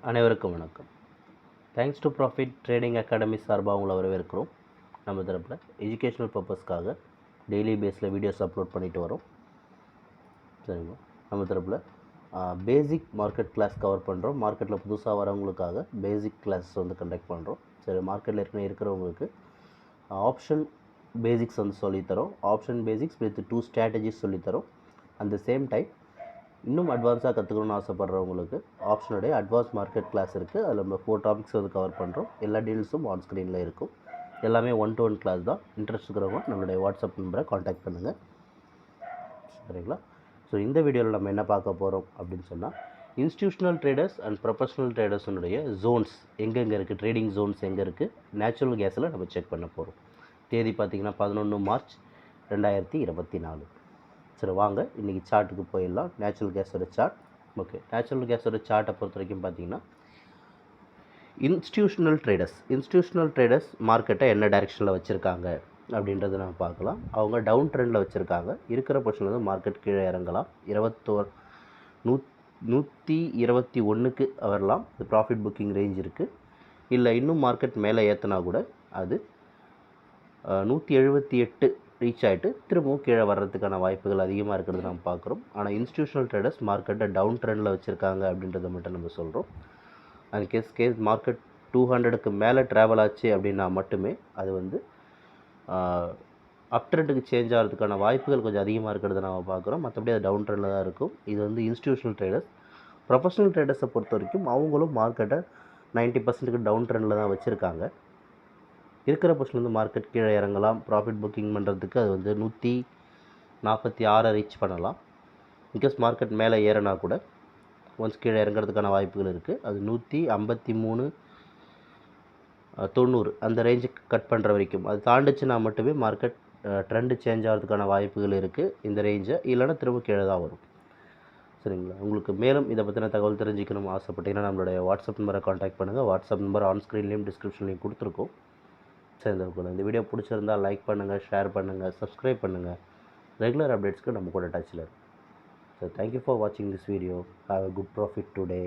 அனைவருக்கும் வணக்கம். Thanks to profit trading academy சார்பாக உங்களை வரவேற்கிறோம். நம்ம தரப்பில் எஜுகேஷ்னல் பர்பஸ்க்காக டெய்லி பேஸில் வீடியோஸ் அப்லோட் பண்ணிட்டு வரோம். சரிங்களா? நம்ம தரப்பில் பேசிக் மார்க்கெட் கிளாஸ் கவர் பண்ணுறோம். மார்க்கெட்டில் புதுசாக வரவங்களுக்காக பேசிக் கிளாஸ் கண்டக்ட் பண்ணுறோம். சரி, மார்க்கெட்டில் இருக்கிறவங்களுக்கு ஆப்ஷன் பேசிக்ஸ் சொல்லித்தரோம். ஆப்ஷன் பேசிக்ஸ் வித் 2 ஸ்ட்ராட்டஜிஸ் சொல்லித்தரோம். அட் த சேம் டைம் இன்னும் அட்வான்ஸாக கற்றுக்கணும்னு ஆசைப்பட்றவங்களுக்கு ஆப்ஷனுடைய அட்வான்ஸ் மார்க்கெட் கிளாஸ் இருக்குது. அதில் நம்ம 4 டாபிக்ஸ் கவர் பண்ணுறோம். எல்லா டீல்ஸும் ஆன் ஸ்க்ரீனில் இருக்கும். எல்லாமே 1-to-1 கிளாஸ் தான். இன்ட்ரெஸ்ட் இருக்கிறவங்க நம்மளுடைய வாட்ஸ்அப் நம்பரை காண்டாக்ட் பண்ணுங்கள். சரிங்களா? ஸோ இந்த வீடியோவில் நம்ம என்ன பார்க்க போகிறோம் அப்படின்னு சொன்னால், இன்ஸ்டிடியூஷனல் ட்ரேடர்ஸ் அண்ட் ப்ரொஃபஷனல் ட்ரேடர்ஸுடைய ஜோன்ஸ் எங்கெங்கே இருக்குது, ட்ரேடிங் ஜோன்ஸ் எங்கே இருக்குது, நேச்சுரல் கேஸில் நம்ம செக் பண்ண போகிறோம். தேதி பார்த்திங்கன்னா 11 மார்ச் 2024. சரி, வாங்க இன்றைக்கி சார்ட்டுக்கு போயிடலாம். நேச்சுரல் கேஸோட சார்ட். ஓகே, நேச்சுரல் கேஸோட சார்ட்டை பொறுத்த வரைக்கும் பார்த்திங்கன்னா, இன்ஸ்டிடியூஷனல் ட்ரேடர்ஸ் மார்க்கெட்டை என்ன டைரெக்ஷனில் வச்சுருக்காங்க அப்படின்றத நம்ம பார்க்கலாம். அவங்க டவுன் ட்ரெண்டில் வச்சுருக்காங்க. இருக்கிற பொசிஷனில் மார்க்கெட் கீழே இறங்கலாம். 121க்கு வரலாம். இது ப்ராஃபிட் புக்கிங் ரேஞ்ச் இருக்குது. இல்லை இன்னும் மார்க்கெட் மேலே ஏற்றினா கூட அது 178 ரீச் ஆகிட்டு திரும்பவும் கீழே வர்றதுக்கான வாய்ப்புகள் அதிகமாக இருக்கிறது நம்ம பார்க்குறோம். ஆனால் இன்ஸ்டிடியூஷனல் ட்ரேடர்ஸ் மார்க்கெட்டை டவுன் ட்ரெண்டில் வச்சுருக்காங்க அப்படின்றத மட்டும் நம்ம சொல்கிறோம். அண்ட் கேஸ் மார்க்கெட் 200க்கு மேலே ட்ராவல் ஆச்சு அப்படின்னா மட்டுமே அது அப் ட்ரெண்டுக்கு சேஞ்ச் ஆகிறதுக்கான வாய்ப்புகள் கொஞ்சம் அதிகமாக இருக்கிறத நம்ம பார்க்குறோம். மற்றபடி அது டவுன் ட்ரெண்டில் தான் இருக்கும். இது இன்ஸ்டிடியூஷனல் ட்ரேடர்ஸ். ப்ரொஃபஷனல் ட்ரேடர்ஸை பொறுத்த வரைக்கும் அவங்களும் மார்க்கெட்டை 90% டவுன் ட்ரெண்டில் தான் வச்சுருக்காங்க. இருக்கிற பொசிஷன் மார்க்கெட் கீழே இறங்கலாம். ப்ராஃபிட் புக்கிங் பண்ணுறதுக்கு அது 146 ரீச் பண்ணலாம். இன்கேஸ் மார்க்கெட் மேலே ஏறினா கூட ஒன்ஸ் கீழே இறங்கிறதுக்கான வாய்ப்புகள் இருக்குது. அது 153.90 அந்த ரேஞ்சுக்கு கட் பண்ணுற வரைக்கும் அது தாண்டிச்சுன்னா மட்டுமே மார்க்கெட் ட்ரெண்டு சேஞ்ச் ஆகிறதுக்கான வாய்ப்புகள் இருக்குது. இந்த ரேஞ்சை இல்லைனா திரும்ப கீழே தான் வரும். சரிங்களா? உங்களுக்கு மேலும் இதை பற்றின தகவல் தெரிஞ்சுக்கணும் ஆசைப்பட்டீங்கன்னா நம்மளுடைய வாட்ஸ்அப் நம்பரை காண்டாக்ட் பண்ணுங்கள். வாட்ஸ்அப் நம்பர் ஆன் ஸ்க்ரீன்லேயும் டிஸ்கிரிப்ஷன்லேயும் கொடுத்துருக்கோம். சேர்ந்துருக்கணும். இந்த வீடியோ பிடிச்சிருந்தால் லைக் பண்ணுங்கள், ஷேர் பண்ணுங்கள், சப்ஸ்கிரைப் பண்ணுங்கள். ரெகுலர் அப்டேட்ஸ்க்கு நம்ம கூட டச்சில் இருக்கும். ஸோ தேங்க்யூ ஃபார் வாட்சிங் this video. Have a good profit today.